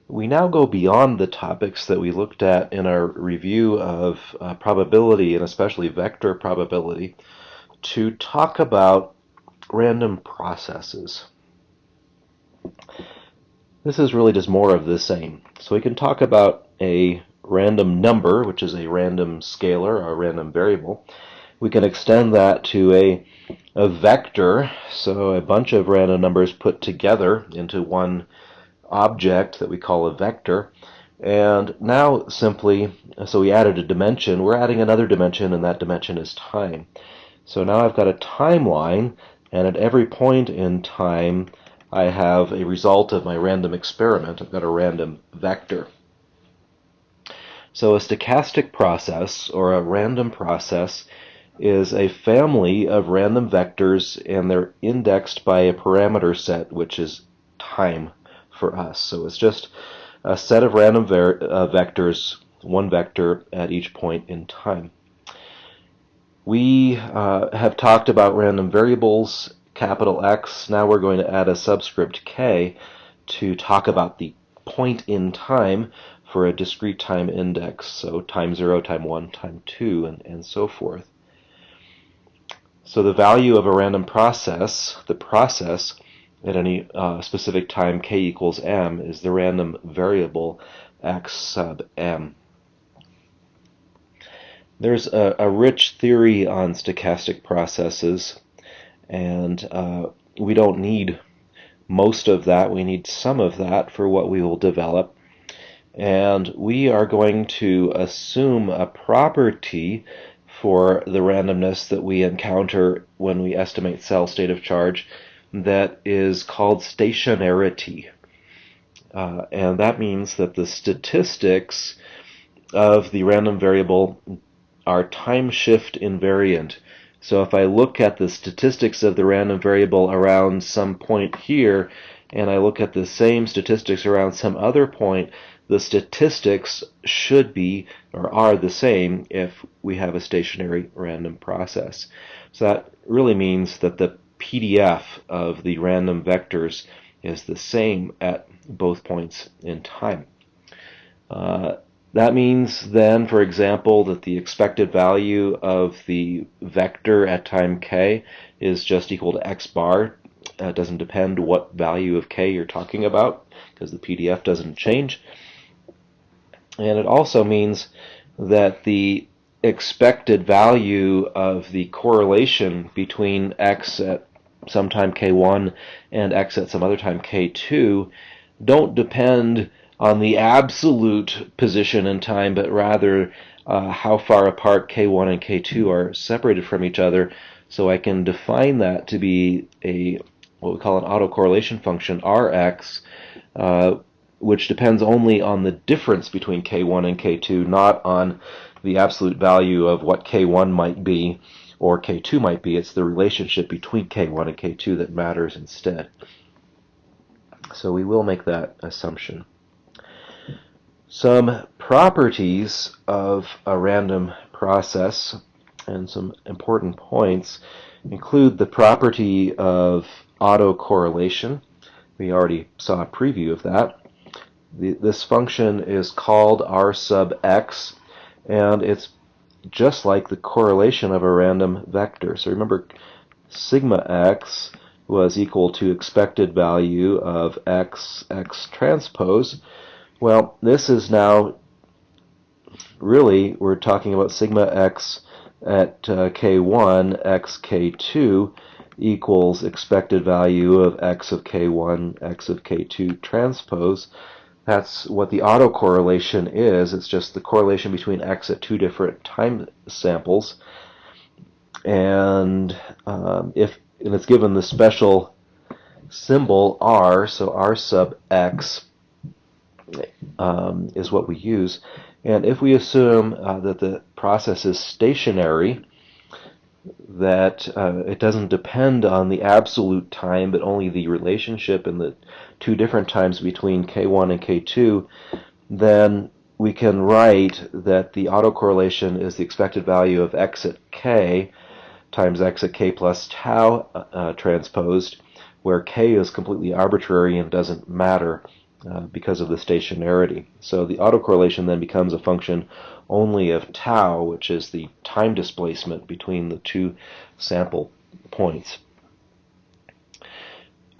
We now go beyond the topics that we looked at in our review of probability, and especially vector probability, to talk about random processes. This is really just more of the same. So we can talk about a random number, which is a random scalar or a random variable. We can extend that to a vector, so a bunch of random numbers put together into one object that we call a vector. And now simply, so we added a dimension, we're adding another dimension, and that dimension is time. So now I've got a timeline, and at every point in time I have a result of my random experiment. I've got a random vector. So a stochastic process, or a random process, is a family of random vectors, and they're indexed by a parameter set, which is time for us. So it's just a set of random vectors, one vector at each point in time. We have talked about random variables, capital X. Now we're going to add a subscript k to talk about the point in time for a discrete time index, so time 0, time 1, time 2, and so forth. So the value of a random process, the process at any specific time k equals m, is the random variable x sub m. There's a rich theory on stochastic processes, and we don't need most of that. We need some of that for what we will develop. And we are going to assume a property for the randomness that we encounter when we estimate cell state of charge that is called stationarity. And that means that the statistics of the random variable are time shift invariant. So if I look at the statistics of the random variable around some point here, and I look at the same statistics around some other point, the statistics should be or are the same if we have a stationary random process. So that really means that the PDF of the random vectors is the same at both points in time. That means then, for example, that the expected value of the vector at time k is just equal to x bar. It doesn't depend what value of k you're talking about, because the PDF doesn't change. And it also means that the expected value of the correlation between x at some time k1 and x at some other time k2 don't depend on the absolute position in time, but rather how far apart k1 and k2 are separated from each other. So I can define that to be what we call an autocorrelation function, Rx, which depends only on the difference between k1 and k2, not on the absolute value of what k1 might be or k2 might be. It's the relationship between k1 and k2 that matters instead. So we will make that assumption. Some properties of a random process and some important points include the property of autocorrelation. We already saw a preview of that. This function is called R sub x, and it's just like the correlation of a random vector. So remember, sigma x was equal to expected value of x transpose. Well, this is now really, we're talking about sigma x at k1, x k2 equals expected value of x of k1, x of k2 transpose. That's what the autocorrelation is. It's just the correlation between x at two different time samples. And it's given the special symbol r, so r sub x is what we use. And if we assume that the process is stationary, that it doesn't depend on the absolute time, but only the relationship in the two different times between k1 and k2, then we can write that the autocorrelation is the expected value of x at k times x at k plus tau transposed, where k is completely arbitrary and doesn't matter because of the stationarity. So the autocorrelation then becomes a function only of tau, which is the time displacement between the two sample points.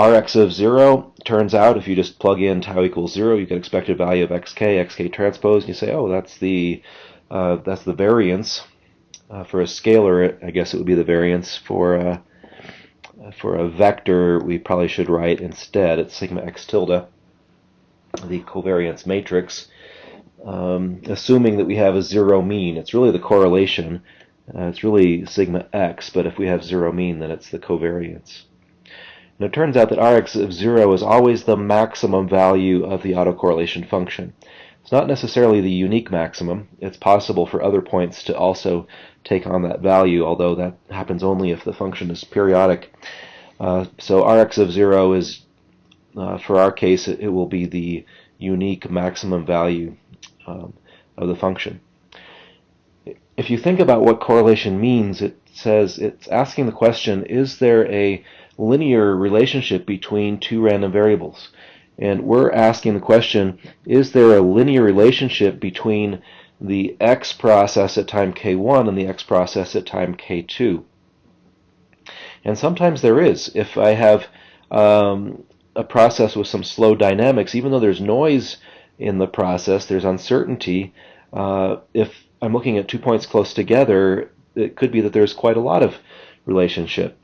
Rx of 0 turns out if you just plug in tau equals 0, you get expected value of xk transpose, and you say, oh, that's the variance. For a scalar, I guess it would be the variance. For a vector, we probably should write instead, it's sigma x tilde, the covariance matrix, assuming that we have a 0 mean. It's really the correlation. It's really sigma x, but if we have 0 mean, then it's the covariance. And it turns out that Rx of 0 is always the maximum value of the autocorrelation function. It's not necessarily the unique maximum. It's possible for other points to also take on that value, although that happens only if the function is periodic. So Rx of 0 is, for our case, it will be the unique maximum value of the function. If you think about what correlation means, it's asking the question, is there a linear relationship between two random variables? And we're asking the question, is there a linear relationship between the x process at time k1 and the x process at time k2? And sometimes there is. If I have a process with some slow dynamics, even though there's noise in the process, there's uncertainty, if I'm looking at 2 points close together, it could be that there's quite a lot of relationship.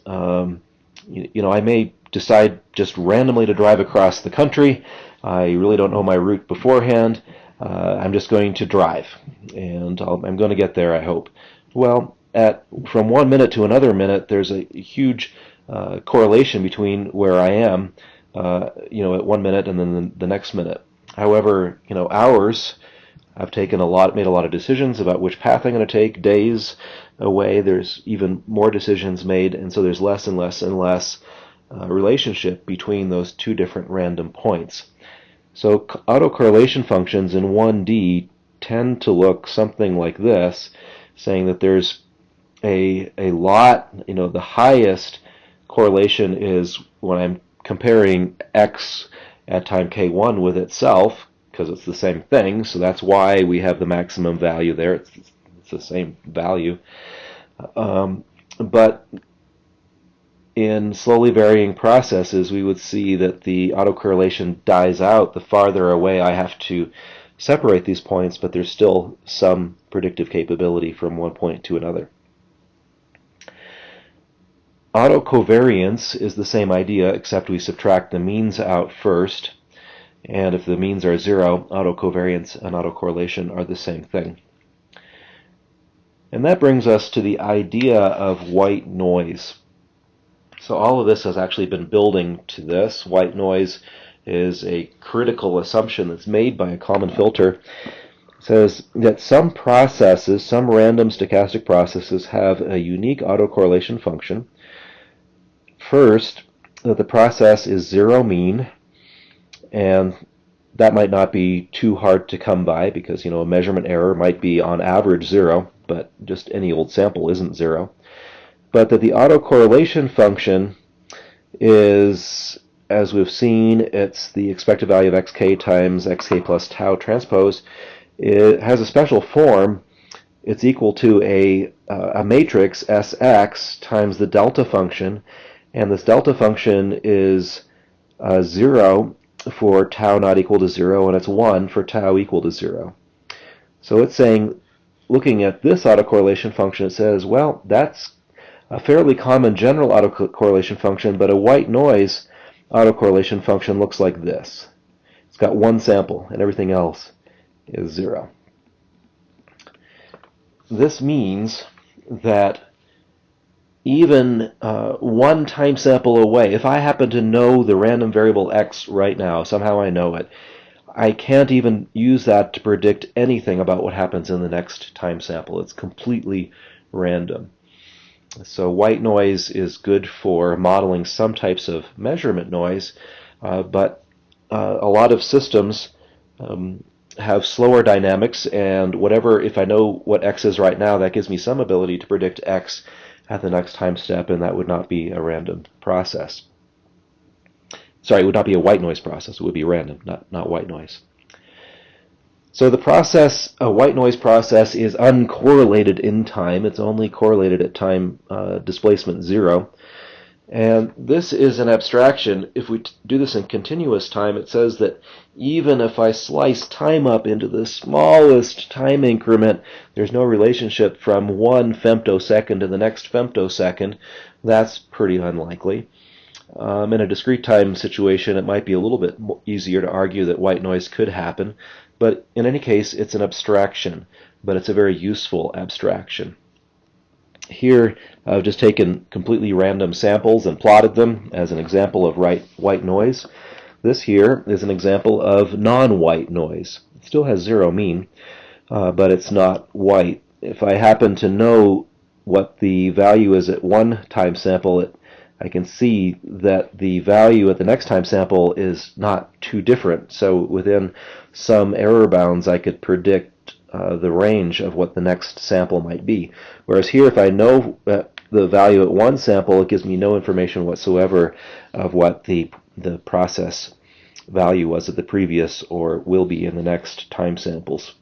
I may decide just randomly to drive across the country. I really don't know my route beforehand. I'm just going to drive, and I'm going to get there, I hope. Well, from 1 minute to another minute, there's a huge correlation between where I am, at 1 minute and then the next minute. However, hours, I've made a lot of decisions about which path I'm going to take. Days away, there's even more decisions made, and so there's less and less and less relationship between those two different random points. So autocorrelation functions in 1D tend to look something like this, saying that there's a lot, the highest correlation is when I'm comparing x at time k1 with itself, because it's the same thing, so that's why we have the maximum value there. It's the same value. But in slowly varying processes, we would see that the autocorrelation dies out the farther away I have to separate these points, but there's still some predictive capability from one point to another. Autocovariance is the same idea, except we subtract the means out first. And if the means are 0, autocovariance and autocorrelation are the same thing. And that brings us to the idea of white noise. So all of this has actually been building to this. White noise is a critical assumption that's made by a common filter. It says that some processes, some random stochastic processes, have a unique autocorrelation function. First, that the process is 0 mean, and that might not be too hard to come by because, a measurement error might be on average 0, but just any old sample isn't 0. But that the autocorrelation function is, as we've seen, it's the expected value of xk times xk plus tau transpose. It has a special form. It's equal to a matrix Sx times the delta function, and this delta function is 0 for tau not equal to 0, and it's 1 for tau equal to 0. So it's saying, looking at this autocorrelation function, it says, well, that's a fairly common general autocorrelation function, but a white noise autocorrelation function looks like this. It's got one sample, and everything else is 0. This means that even one time sample away, if I happen to know the random variable x right now, somehow I know it, I can't even use that to predict anything about what happens in the next time sample. It's completely random. So white noise is good for modeling some types of measurement noise, but a lot of systems have slower dynamics, and if I know what x is right now, that gives me some ability to predict x at the next time step, and that would not be a random process. Sorry, it would not be a white noise process. It would be random, not white noise. So the process, a white noise process, is uncorrelated in time. It's only correlated at time displacement 0. And this is an abstraction. If we do this in continuous time, it says that even if I slice time up into the smallest time increment, there's no relationship from one femtosecond to the next femtosecond. That's pretty unlikely. In a discrete time situation, it might be a little bit easier to argue that white noise could happen, but in any case, it's an abstraction, but it's a very useful abstraction. Here, I've just taken completely random samples and plotted them as an example of white noise. This here is an example of non-white noise. It still has zero mean, but it's not white. If I happen to know what the value is at one time sample, I can see that the value at the next time sample is not too different. So within some error bounds, I could predict the range of what the next sample might be. Whereas here, if I know the value at one sample, it gives me no information whatsoever of what the process value was at the previous or will be in the next time samples.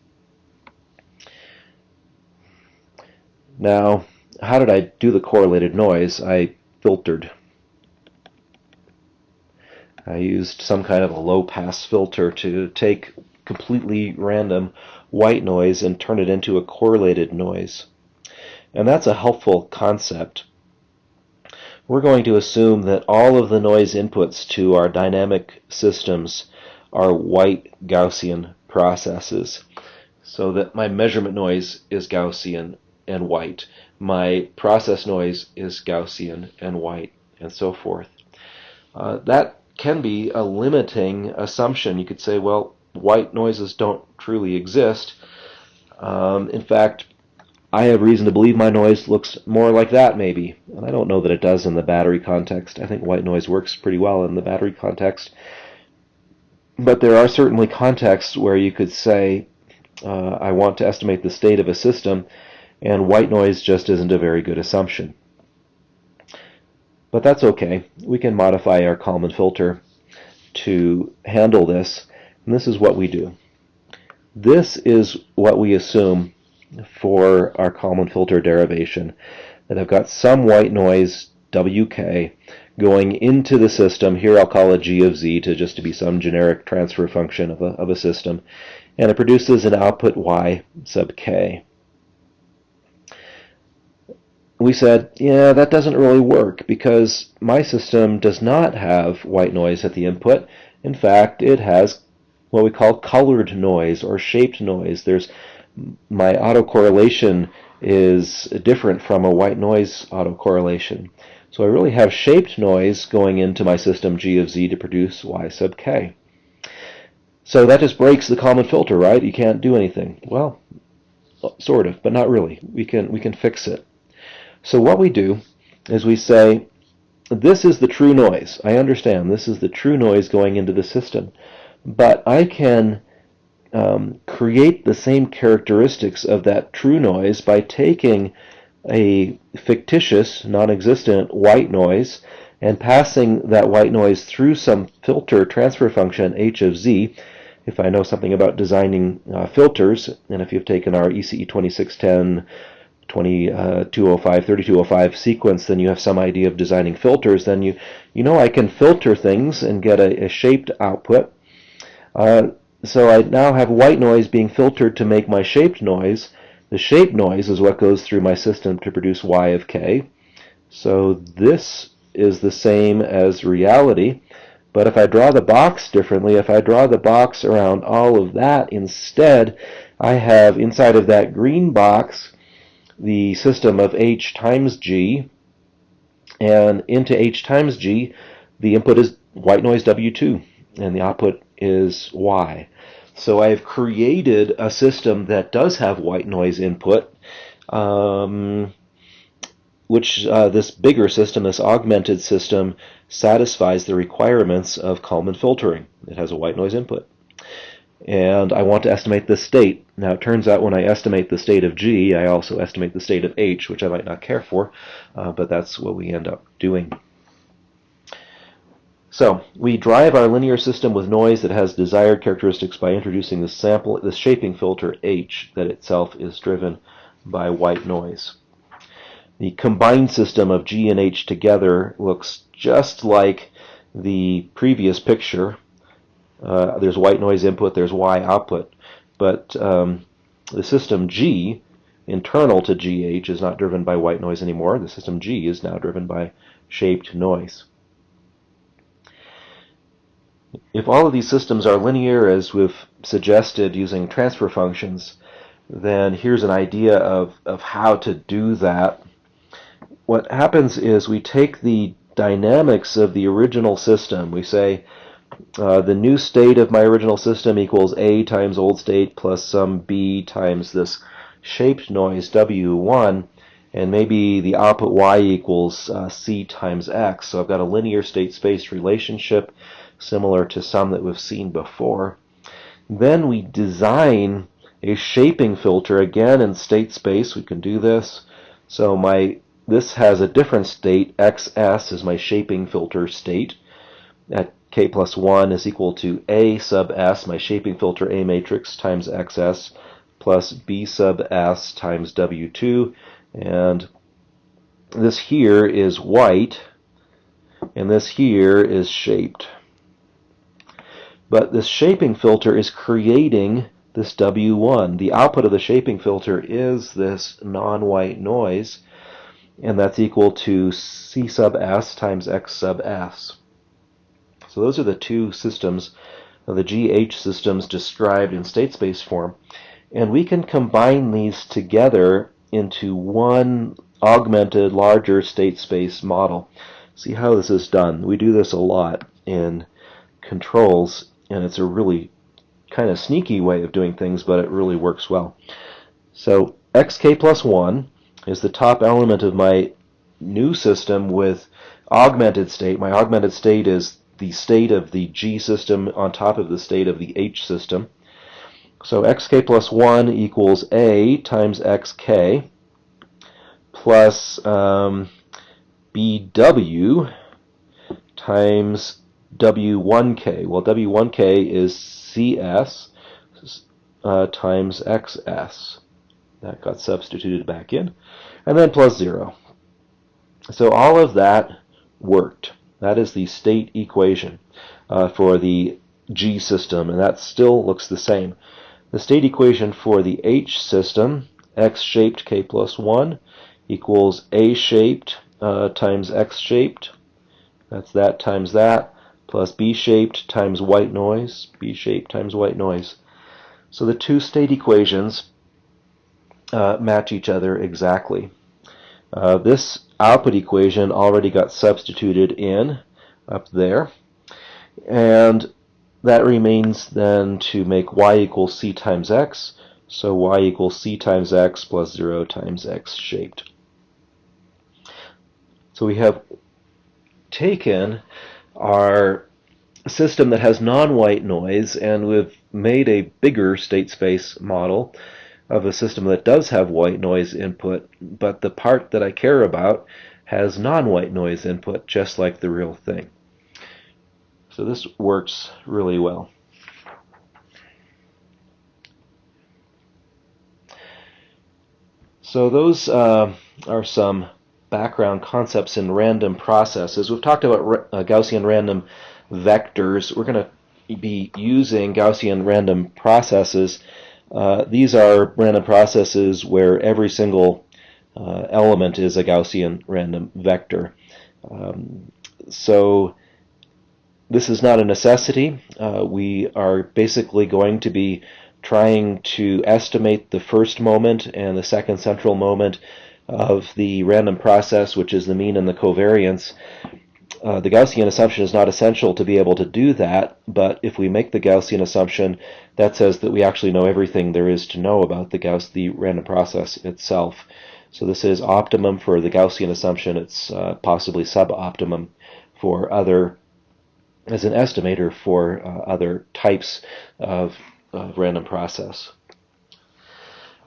Now, how did I do the correlated noise? I filtered. I used some kind of a low-pass filter to take completely random white noise and turn it into a correlated noise. And that's a helpful concept. We're going to assume that all of the noise inputs to our dynamic systems are white Gaussian processes, so that my measurement noise is Gaussian and white, my process noise is Gaussian and white, and so forth. That can be a limiting assumption. You could say, well, white noises don't truly exist. In fact, I have reason to believe my noise looks more like that, maybe. And I don't know that it does in the battery context. I think white noise works pretty well in the battery context. But there are certainly contexts where you could say, I want to estimate the state of a system, and white noise just isn't a very good assumption. But that's okay. We can modify our Kalman filter to handle this, and this is what we do. This is what we assume for our Kalman filter derivation, that I've got some white noise, WK, going into the system. Here I'll call it G of Z just to be some generic transfer function of a system, and it produces an output Y sub K. We said, yeah, that doesn't really work because my system does not have white noise at the input. In fact, it has what we call colored noise or shaped noise. My autocorrelation is different from a white noise autocorrelation. So I really have shaped noise going into my system G of Z to produce Y sub K. So that just breaks the Kalman filter, right? You can't do anything. Well, sort of, but not really. We can fix it. So what we do is we say, this is the true noise. I understand this is the true noise going into the system, but I can create the same characteristics of that true noise by taking a fictitious, non-existent white noise and passing that white noise through some filter transfer function h of z. If I know something about designing filters, and if you've taken our ECE 2610 2205, 3205 sequence, then you have some idea of designing filters, then you know I can filter things and get a shaped output. So I now have white noise being filtered to make my shaped noise. The shaped noise is what goes through my system to produce Y of K. So this is the same as reality, but if I draw the box differently, if I draw the box around all of that instead, I have inside of that green box the system of H times G, and into H times G, the input is white noise W2, and the output is Y. So I've created a system that does have white noise input, which this bigger system, this augmented system, satisfies the requirements of Kalman filtering. It has a white noise input. And I want to estimate the state. Now it turns out when I estimate the state of G, I also estimate the state of H, which I might not care for, but that's what we end up doing. So we drive our linear system with noise that has desired characteristics by introducing the shaping filter H that itself is driven by white noise. The combined system of G and H together looks just like the previous picture. There's white noise input, there's Y output, but the system G, internal to GH, is not driven by white noise anymore. The system G is now driven by shaped noise. If all of these systems are linear, as we've suggested using transfer functions, then here's an idea of how to do that. What happens is we take the dynamics of the original system. We say the new state of my original system equals A times old state plus some B times this shaped noise W1, and maybe the output Y equals C times X. So I've got a linear state-space relationship similar to some that we've seen before. Then we design a shaping filter again in state space. We can do this. So this has a different state. XS is my shaping filter state. At k plus 1 is equal to A sub S, my shaping filter A matrix, times XS, plus B sub S times W2. And this here is white, and this here is shaped. But this shaping filter is creating this W1. The output of the shaping filter is this non-white noise, and that's equal to C sub S times X sub S. So those are the two systems, the GH systems described in state space form. And we can combine these together into one augmented, larger state space model. See how this is done. We do this a lot in controls, and it's a really kind of sneaky way of doing things, but it really works well. So xk plus 1 is the top element of my new system with augmented state. My augmented state is the state of the G system on top of the state of the H system. So xk plus 1 equals A times xk plus BW times W1k. Well, W1k is CS times XS. That got substituted back in. And then plus 0. So all of that worked. That is the state equation for the G system, and that still looks the same. The state equation for the H system, x-shaped k plus 1, equals A-shaped times X-shaped. That's that times that, plus B-shaped times white noise, B-shaped times white noise. So the two state equations match each other exactly. This output equation already got substituted in up there, and that remains then to make y equals c times x, so y equals c times x plus 0 times x shaped. So we have taken our system that has non-white noise, and we've made a bigger state space model of a system that does have white noise input, but the part that I care about has non-white noise input, just like the real thing. So this works really well. So those are some background concepts in random processes. We've talked about Gaussian random vectors. We're going to be using Gaussian random processes. These are random processes where every single element is a Gaussian random vector. So this is not a necessity. We are basically going to be trying to estimate the first moment and the second central moment of the random process, which is the mean and the covariance. The Gaussian assumption is not essential to be able to do that, but if we make the Gaussian assumption, that says that we actually know everything there is to know about the random process itself. So this is optimum for the Gaussian assumption. It's possibly suboptimum for as an estimator for other types of random process.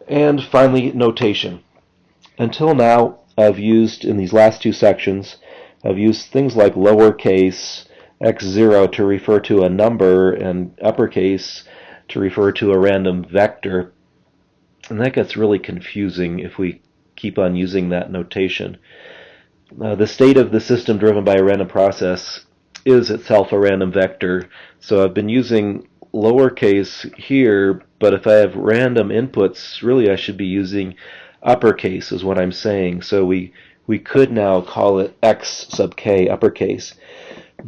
And finally, notation. Until now, I've used, in these last two sections, I've used things like lowercase, x0 to refer to a number and uppercase to refer to a random vector. And that gets really confusing if we keep on using that notation. The state of the system driven by a random process is itself a random vector. So I've been using lowercase here, but if I have random inputs, really I should be using uppercase is what I'm saying. So we could now call it x sub k uppercase,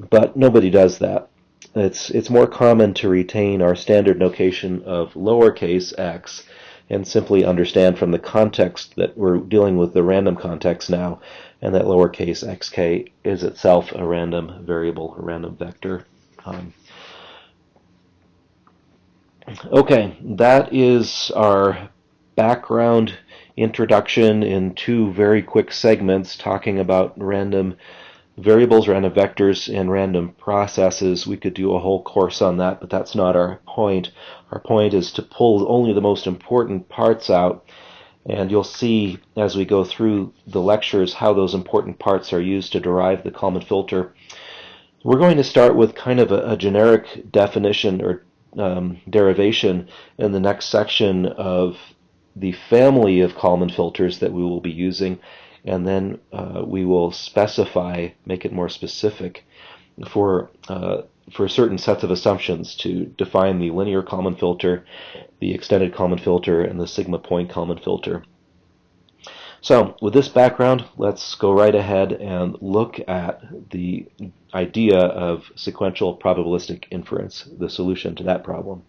but nobody does that. It's more common to retain our standard notation of lowercase x and simply understand from the context that we're dealing with the random context now, and that lowercase xk is itself a random variable, a random vector. Okay, that is our background introduction in two very quick segments talking about random variables, random vectors, and random processes. We could do a whole course on that, but that's not our point. Our point is to pull only the most important parts out, and you'll see as we go through the lectures how those important parts are used to derive the Kalman filter. We're going to start with kind of a generic definition or derivation in the next section of the family of Kalman filters that we will be using, and then we will specify, make it more specific for certain sets of assumptions to define the linear Kalman filter, the extended Kalman filter, and the sigma point Kalman filter. So with this background, let's go right ahead and look at the idea of sequential probabilistic inference, the solution to that problem.